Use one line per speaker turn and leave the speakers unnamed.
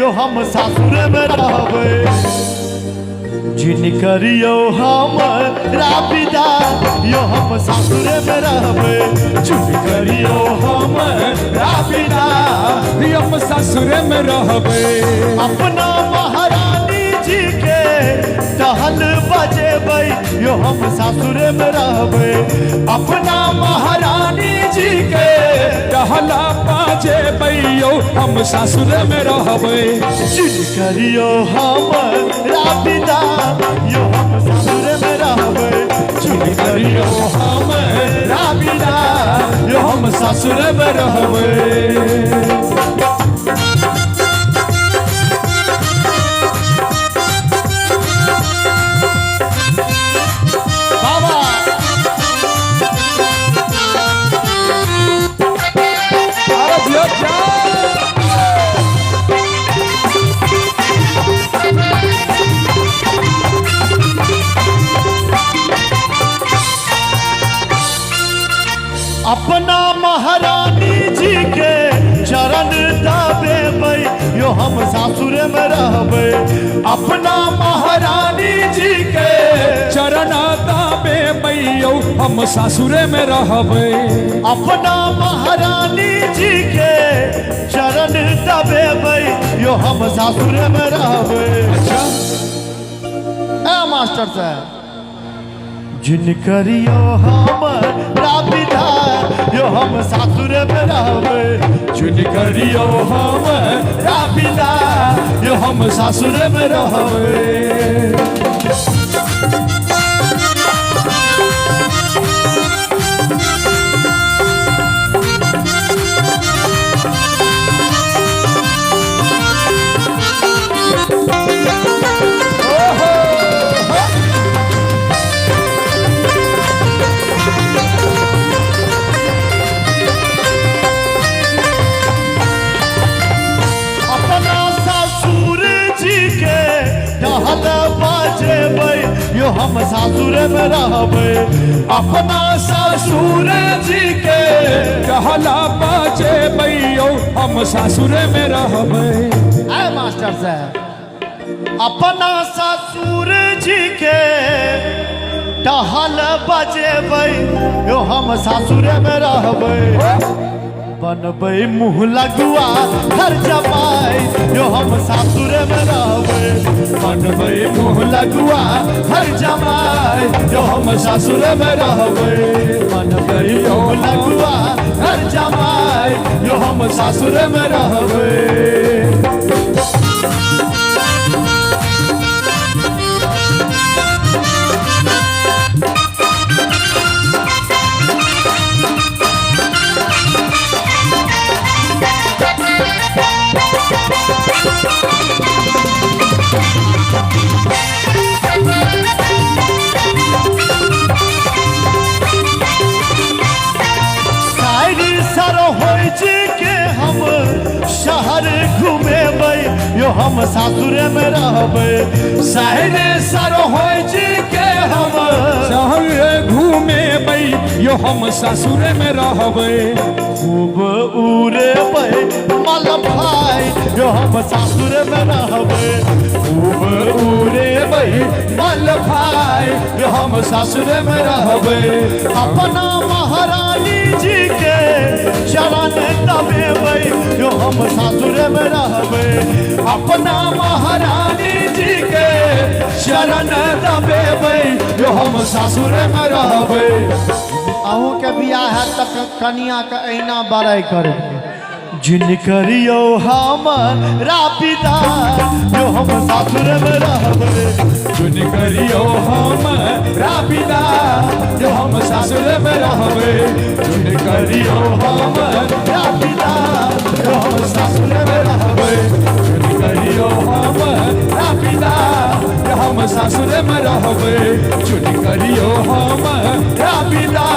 यो हम सासुर में रहबे जिन करियो हमरा विदा यो हम सासुर में रहबे जिन करियो हमरा विदा
यो हम सासुर में रहबे
अपना महारानी जी के टहल बजेबै यो हम सासुर में रहबे अपना महारानी जी के
टहला बजेबै यो हम सासुर में रहबे
जिन करियो हमरा विदा यो हम सासुर में रहबे जिन करियो हमरा विदा यो हम सासुर में रहबे अपना महारानी जी के चरण दबेबै यो हम सासुर में रहबे अपना महारानी जी के
चरण दबेबै यो हम सासुर में रहबे
अपना महारानी जी के चरण दबेबै यो हम सासुर में रहबे
अच्छा
मास्टर साहब जिन करियो हमरा विदा यो हम सासुर में रहबे जिन करियो हमरा विदा यो हम सासुर में रहबे यो हम सासुर में रहबे अपना ससुर जी के
कहला बजेबै यो हम सासुर में रहबे
ऐ मास्टर साहब अपना ससुर जी के टहल बजेबै यो हम सासुर में रहबे बनबै मुँह लगुआ घर जमाई यो हम सासुर में रहबे बनबै मुँह लगुआ घर जमाई यो हम सासुर में रहबे बनबै मुँह लगुआ घर जमाई यो हम सासुर में रहबे शहर घूमेबै यो हम सासुर में रहबे सहरे सर होय जी के हम
शहर घूमेबै यो हम सासुर में रहबे
खूब उड़ेबै मल भाई यो हम सासुर में रहबे खूब उड़ेबै मल भाई यो हम सासुर में रहबे अपना महारानी जी के चरण दबेबै यो हम सासुर में रहबे अपना महारानी जी के चरण दबेबै यो हम सासुर में रहबे अहूँ के बियाह है तक कनिया के अहिना बड़ाई कर जिन करियो हमरा विदा यो हम सासुर में रहबे
जिन करियो हमरा विदा
यो हम सासुर में रहबे जिन करियो हमरा विदा यो हम सासुर में रहबे जिन करियो हमरा विदा यो हम सासुर में रहबे जिन करियो हमरा विदा